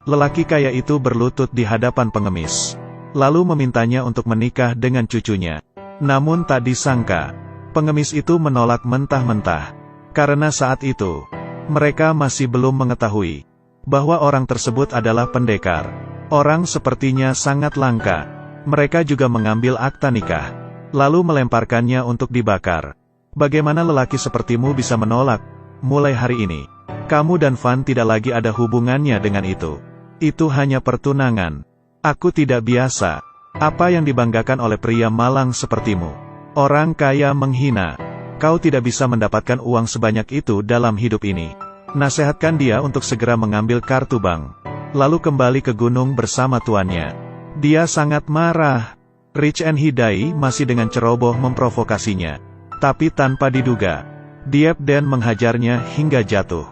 Lelaki kaya itu berlutut di hadapan pengemis, lalu memintanya untuk menikah dengan cucunya. Namun tak disangka, pengemis itu menolak mentah-mentah. Karena saat itu, mereka masih belum mengetahui bahwa orang tersebut adalah pendekar. Orang sepertinya sangat langka. Mereka juga mengambil akta nikah, lalu melemparkannya untuk dibakar. Bagaimana lelaki sepertimu bisa menolak? Mulai hari ini, kamu dan Van tidak lagi ada hubungannya dengan itu. Itu hanya pertunangan. Aku tidak biasa. Apa yang dibanggakan oleh pria malang sepertimu? Orang kaya menghina. Kau tidak bisa mendapatkan uang sebanyak itu dalam hidup ini. Nasihatkan dia untuk segera mengambil kartu bank, lalu kembali ke gunung bersama tuannya. Dia sangat marah. Rich and Hidai masih dengan ceroboh memprovokasinya. Tapi tanpa diduga, Diep Den menghajarnya hingga jatuh.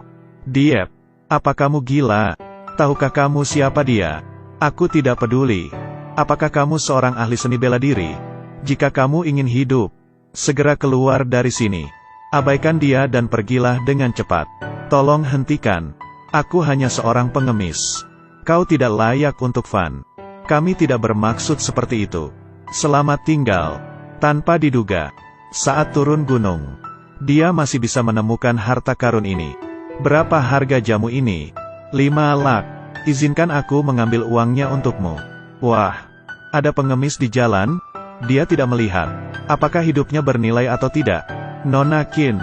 Diep, apa kamu gila? Tahukah kamu siapa dia? Aku tidak peduli. Apakah kamu seorang ahli seni bela diri? Jika kamu ingin hidup, segera keluar dari sini. Abaikan dia dan pergilah dengan cepat. Tolong hentikan. Aku hanya seorang pengemis. Kau tidak layak untuk Van. Kami tidak bermaksud seperti itu. Selamat tinggal. Tanpa diduga, saat turun gunung, dia masih bisa menemukan harta karun ini. Berapa harga jamu ini? 5 lak. Izinkan aku mengambil uangnya untukmu. Wah, ada pengemis di jalan. Dia tidak melihat apakah hidupnya bernilai atau tidak. Nona Qin,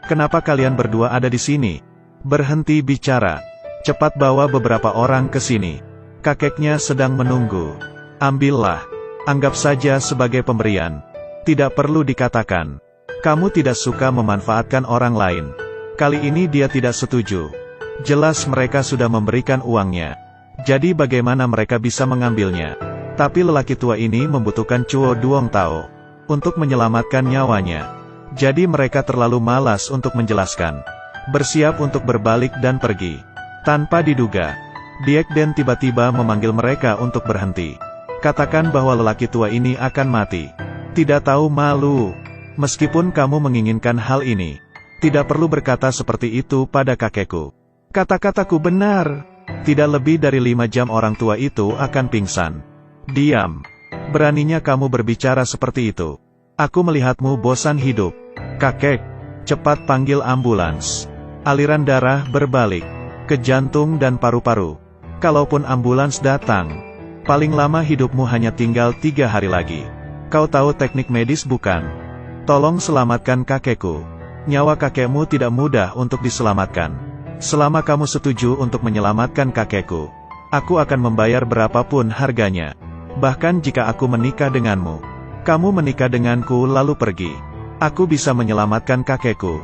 kenapa kalian berdua ada di sini? Berhenti bicara. Cepat bawa beberapa orang ke sini. Kakeknya sedang menunggu. Ambillah. Anggap saja sebagai pemberian. Tidak perlu dikatakan. Kamu tidak suka memanfaatkan orang lain. Kali ini dia tidak setuju. Jelas mereka sudah memberikan uangnya. Jadi bagaimana mereka bisa mengambilnya? Tapi lelaki tua ini membutuhkan Chuo Duong Tao untuk menyelamatkan nyawanya. Jadi mereka terlalu malas untuk menjelaskan. Bersiap untuk berbalik dan pergi. Tanpa diduga, Diep Den tiba-tiba memanggil mereka untuk berhenti. Katakan bahwa lelaki tua ini akan mati. Tidak tahu malu. Meskipun kamu menginginkan hal ini, tidak perlu berkata seperti itu pada kakekku. Kata-kataku benar. Tidak lebih dari 5 jam orang tua itu akan pingsan. Diam. Beraninya kamu berbicara seperti itu. Aku melihatmu bosan hidup. Kakek, cepat panggil ambulans. Aliran darah berbalik ke jantung dan paru-paru. Kalaupun ambulans datang, paling lama hidupmu hanya tinggal 3 hari lagi. Kau tahu teknik medis bukan? Tolong selamatkan kakekku. Nyawa kakekmu tidak mudah untuk diselamatkan. Selama kamu setuju untuk menyelamatkan kakekku, aku akan membayar berapapun harganya. Bahkan jika aku menikah denganmu, kamu menikah denganku lalu pergi. Aku bisa menyelamatkan kakekku.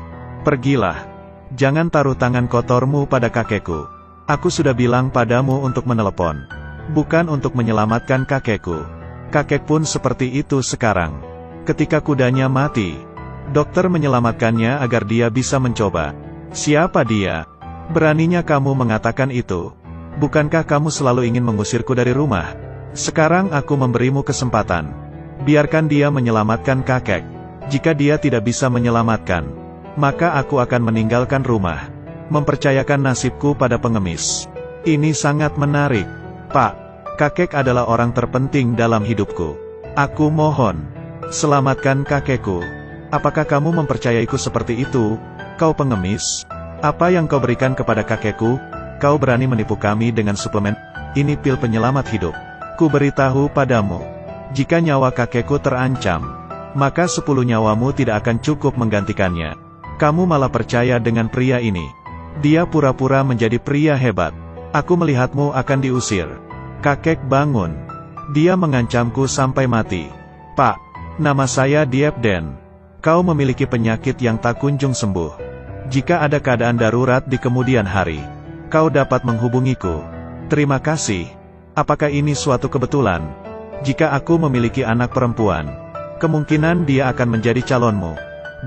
Pergilah. Jangan taruh tangan kotormu pada kakekku. Aku sudah bilang padamu untuk menelepon, bukan untuk menyelamatkan kakekku. Kakek pun seperti itu sekarang. Ketika kudanya mati, dokter menyelamatkannya agar dia bisa mencoba. Siapa dia? Beraninya kamu mengatakan itu? Bukankah kamu selalu ingin mengusirku dari rumah? Sekarang aku memberimu kesempatan. Biarkan dia menyelamatkan kakek. Jika dia tidak bisa menyelamatkan, maka aku akan meninggalkan rumah. Mempercayakan nasibku pada pengemis. Ini sangat menarik. Pak, kakek adalah orang terpenting dalam hidupku. Aku mohon, selamatkan kakekku. Apakah kamu mempercayaiku seperti itu, kau pengemis? Apa yang kau berikan kepada kakekku? Kau berani menipu kami dengan suplemen? Ini pil penyelamat hidup. Ku beritahu padamu, jika nyawa kakekku terancam, maka 10 nyawamu tidak akan cukup menggantikannya. Kamu malah percaya dengan pria ini. Dia pura-pura menjadi pria hebat. Aku melihatmu akan diusir. Kakek bangun. Dia mengancamku sampai mati. Pak, nama saya Diep Den. Kau memiliki penyakit yang tak kunjung sembuh. Jika ada keadaan darurat di kemudian hari, kau dapat menghubungiku. Terima kasih. Apakah ini suatu kebetulan? Jika aku memiliki anak perempuan, kemungkinan dia akan menjadi calonmu.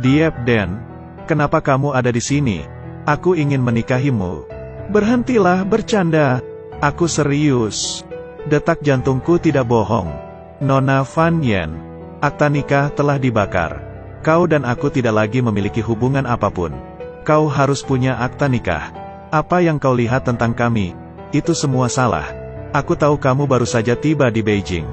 Diep Den, kenapa kamu ada di sini? Aku ingin menikahimu. Berhentilah bercanda. Aku serius. Detak jantungku tidak bohong. Nona Van Yen, akta nikah telah dibakar. Kau dan aku tidak lagi memiliki hubungan apapun. Kau harus punya akta nikah. Apa yang kau lihat tentang kami? Itu semua salah. Aku tahu kamu baru saja tiba di Beijing.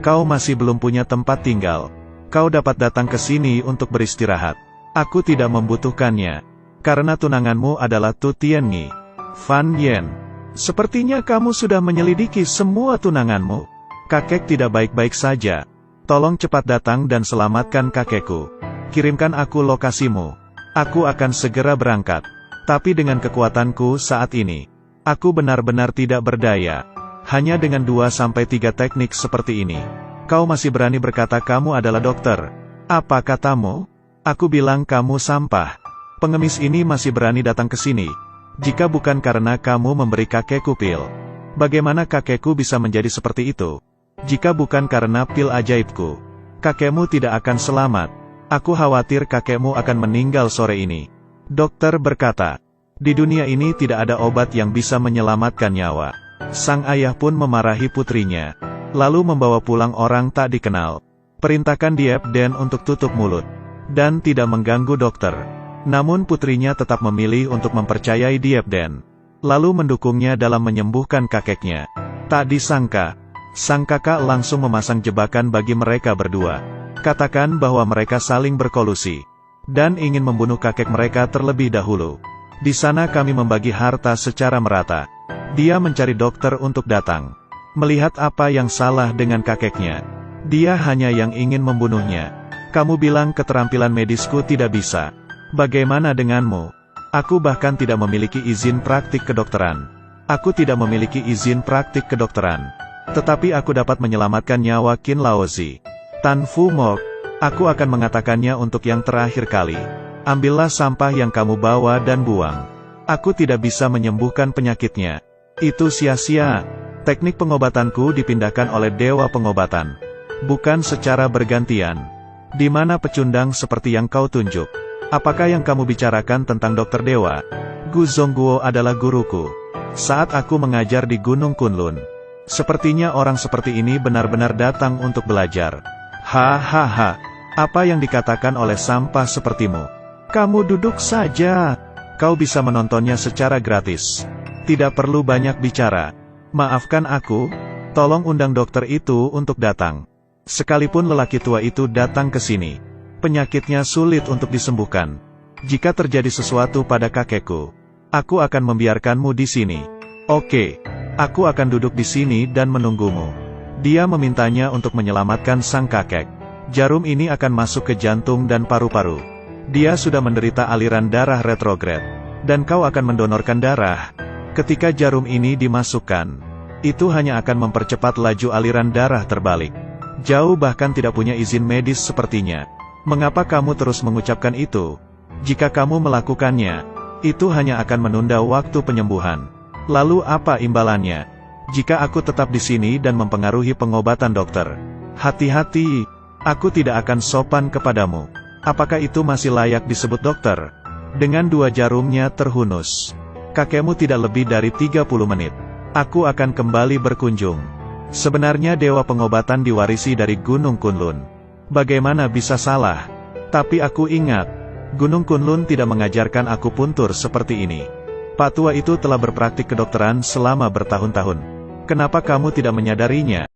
Kau masih belum punya tempat tinggal. Kau dapat datang ke sini untuk beristirahat. Aku tidak membutuhkannya. Karena tunanganmu adalah Tu Tianyi. Fan Yen. Sepertinya kamu sudah menyelidiki semua tunanganmu. Kakek tidak baik-baik saja. Tolong cepat datang dan selamatkan kakekku. Kirimkan aku lokasimu. Aku akan segera berangkat. Tapi dengan kekuatanku saat ini, aku benar-benar tidak berdaya. Hanya dengan 2-3 teknik seperti ini, kau masih berani berkata kamu adalah dokter. Apa katamu? Aku bilang kamu sampah. Pengemis ini masih berani datang ke sini. Jika bukan karena kamu memberi kakekku pil, bagaimana kakekku bisa menjadi seperti itu? Jika bukan karena pil ajaibku, kakekmu tidak akan selamat. Aku khawatir kakekmu akan meninggal sore ini. Dokter berkata, di dunia ini tidak ada obat yang bisa menyelamatkan nyawa. Sang ayah pun memarahi putrinya, lalu membawa pulang orang tak dikenal. Perintahkan Diepden untuk tutup mulut, dan tidak mengganggu dokter. Namun putrinya tetap memilih untuk mempercayai Diepden, lalu mendukungnya dalam menyembuhkan kakeknya. Tak disangka, sang kakak langsung memasang jebakan bagi mereka berdua. Katakan bahwa mereka saling berkolusi, dan ingin membunuh kakek mereka terlebih dahulu. Di sana kami membagi harta secara merata. Dia mencari dokter untuk datang. Melihat apa yang salah dengan kakeknya. Dia hanya yang ingin membunuhnya. Kamu bilang keterampilan medisku tidak bisa. Bagaimana denganmu? Aku bahkan tidak memiliki izin praktik kedokteran. Aku tidak memiliki izin praktik kedokteran. Tetapi aku dapat menyelamatkan nyawa Qin Laozi. Tan Fu Mok, aku akan mengatakannya untuk yang terakhir kali. Ambillah sampah yang kamu bawa dan buang. Aku tidak bisa menyembuhkan penyakitnya. Itu sia-sia. Teknik pengobatanku dipindahkan oleh Dewa Pengobatan. Bukan secara bergantian. Di mana pecundang seperti yang kau tunjuk? Apakah yang kamu bicarakan tentang Dokter Dewa? Gu Zongguo adalah guruku. Saat aku mengajar di Gunung Kunlun, sepertinya orang seperti ini benar-benar datang untuk belajar. Hahaha. Apa yang dikatakan oleh sampah sepertimu? Kamu duduk saja. Kau bisa menontonnya secara gratis. Tidak perlu banyak bicara. Maafkan aku, tolong undang dokter itu untuk datang. Sekalipun lelaki tua itu datang ke sini, penyakitnya sulit untuk disembuhkan. Jika terjadi sesuatu pada kakekku, aku akan membiarkanmu di sini. Oke, aku akan duduk di sini dan menunggumu. Dia memintanya untuk menyelamatkan sang kakek. Jarum ini akan masuk ke jantung dan paru-paru. Dia sudah menderita aliran darah retrograd, dan kau akan mendonorkan darah. Ketika jarum ini dimasukkan, itu hanya akan mempercepat laju aliran darah terbalik. Jauh bahkan tidak punya izin medis sepertinya. Mengapa kamu terus mengucapkan itu? Jika kamu melakukannya, itu hanya akan menunda waktu penyembuhan. Lalu apa imbalannya? Jika aku tetap di sini dan mempengaruhi pengobatan dokter, hati-hati, aku tidak akan sopan kepadamu. Apakah itu masih layak disebut dokter? Dengan 2 jarumnya terhunus, kakekmu tidak lebih dari 30 menit. Aku akan kembali berkunjung. Sebenarnya Dewa Pengobatan diwarisi dari Gunung Kunlun. Bagaimana bisa salah? Tapi aku ingat, Gunung Kunlun tidak mengajarkan aku puntur seperti ini. Pak tua itu telah berpraktik kedokteran selama bertahun-tahun. Kenapa kamu tidak menyadarinya?